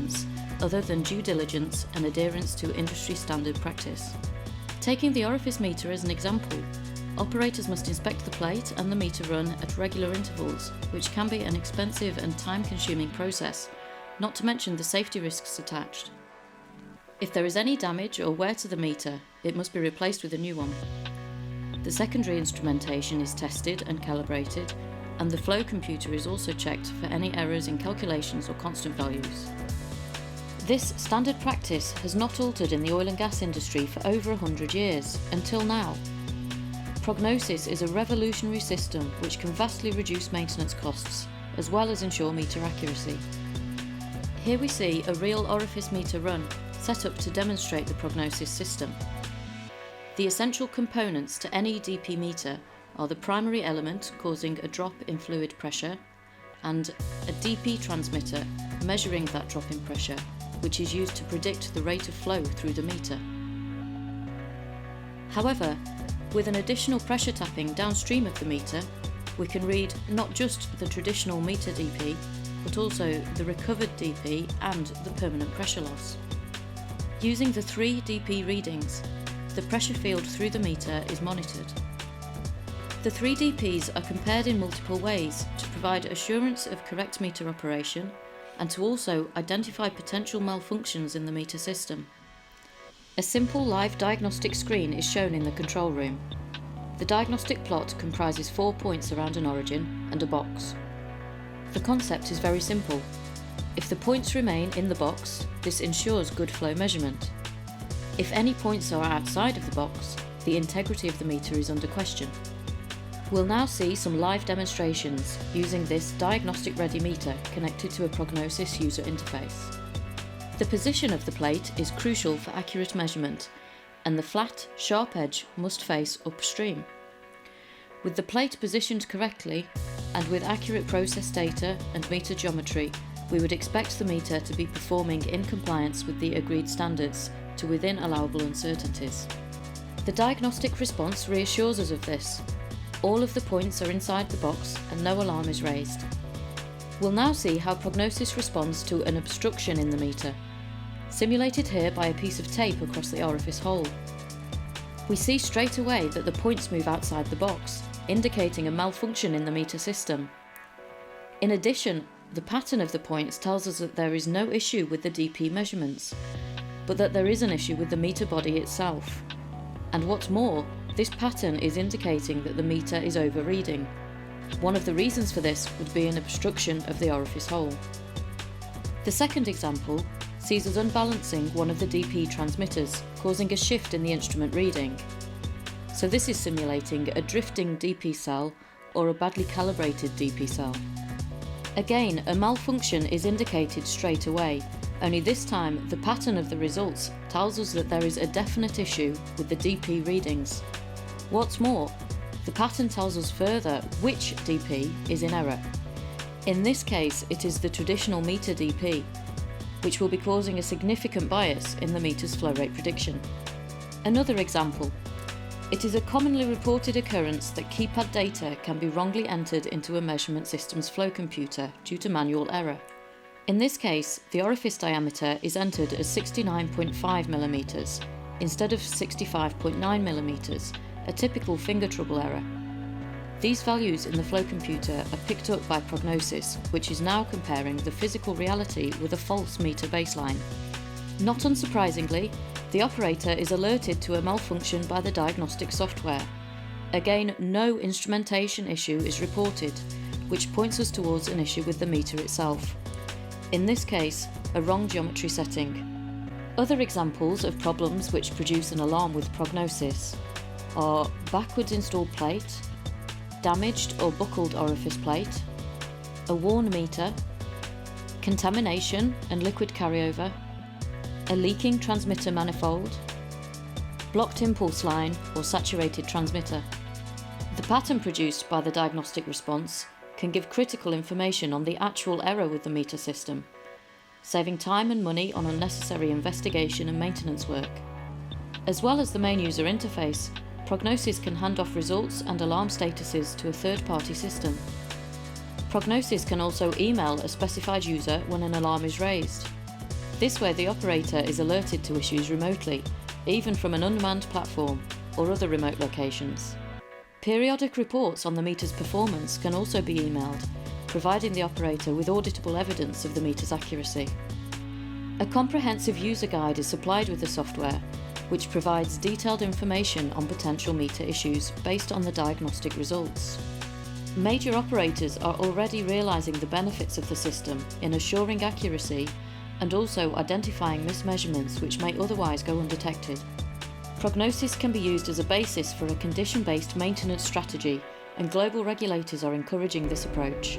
requirements other than due diligence and adherence to industry standard practice. Taking the orifice meter as an example, operators must inspect the plate and the meter run at regular intervals, which can be an expensive and time-consuming process, not to mention the safety risks attached. If there is any damage or wear to the meter, it must be replaced with a new one. The secondary instrumentation is tested and calibrated, and the flow computer is also checked for any errors in calculations or constant values. This standard practice has not altered in the oil and gas industry for over 100 years, until now. Prognosis is a revolutionary system which can vastly reduce maintenance costs, as well as ensure meter accuracy. Here we see a real orifice meter run set up to demonstrate the Prognosis system. The essential components to any DP meter are the primary element causing a drop in fluid pressure and a DP transmitter measuring that drop in pressure, which is used to predict the rate of flow through the meter. However, with an additional pressure tapping downstream of the meter, we can read not just the traditional meter DP, but also the recovered DP and the permanent pressure loss. Using the 3 DP readings, the pressure field through the meter is monitored. The 3 DPs are compared in multiple ways to provide assurance of correct meter operation and to also identify potential malfunctions in the meter system. A simple live diagnostic screen is shown in the control room. The diagnostic plot comprises 4 points around an origin and a box. The concept is very simple. If the points remain in the box, this ensures good flow measurement. If any points are outside of the box, the integrity of the meter is under question. We'll now see some live demonstrations using this diagnostic-ready meter connected to a Prognosis user interface. The position of the plate is crucial for accurate measurement, and the flat, sharp edge must face upstream. With the plate positioned correctly, and with accurate process data and meter geometry, we would expect the meter to be performing in compliance with the agreed standards to within allowable uncertainties. The diagnostic response reassures us of this. All of the points are inside the box and no alarm is raised. We'll now see how Prognosis responds to an obstruction in the meter, simulated here by a piece of tape across the orifice hole. We see straight away that the points move outside the box, indicating a malfunction in the meter system. In addition, the pattern of the points tells us that there is no issue with the DP measurements, but that there is an issue with the meter body itself. And what's more, this pattern is indicating that the meter is overreading. One of the reasons for this would be an obstruction of the orifice hole. The second example sees us unbalancing one of the DP transmitters, causing a shift in the instrument reading. So this is simulating a drifting DP cell or a badly calibrated DP cell. Again, a malfunction is indicated straight away, only this time the pattern of the results tells us that there is a definite issue with the DP readings. What's more, the pattern tells us further which DP is in error. In this case, it is the traditional meter DP, which will be causing a significant bias in the meter's flow rate prediction. Another example. It is a commonly reported occurrence that keypad data can be wrongly entered into a measurement system's flow computer due to manual error. In this case, the orifice diameter is entered as 69.5 mm instead of 65.9 mm, a typical finger trouble error. These values in the flow computer are picked up by Prognosis, which is now comparing the physical reality with a false meter baseline. Not unsurprisingly, the operator is alerted to a malfunction by the diagnostic software. Again, no instrumentation issue is reported, which points us towards an issue with the meter itself. In this case, a wrong geometry setting. Other examples of problems which produce an alarm with Prognosis are backwards installed plate, damaged or buckled orifice plate, a worn meter, contamination and liquid carryover, a leaking transmitter manifold, blocked impulse line or saturated transmitter. The pattern produced by the diagnostic response can give critical information on the actual error with the meter system, saving time and money on unnecessary investigation and maintenance work. As well as the main user interface, Prognosis can hand off results and alarm statuses to a third-party system. Prognosis can also email a specified user when an alarm is raised. This way the operator is alerted to issues remotely, even from an unmanned platform or other remote locations. Periodic reports on the meter's performance can also be emailed, providing the operator with auditable evidence of the meter's accuracy. A comprehensive user guide is supplied with the software, which provides detailed information on potential meter issues based on the diagnostic results. Major operators are already realising the benefits of the system in assuring accuracy and also identifying mismeasurements which may otherwise go undetected. Prognosis can be used as a basis for a condition-based maintenance strategy, and global regulators are encouraging this approach.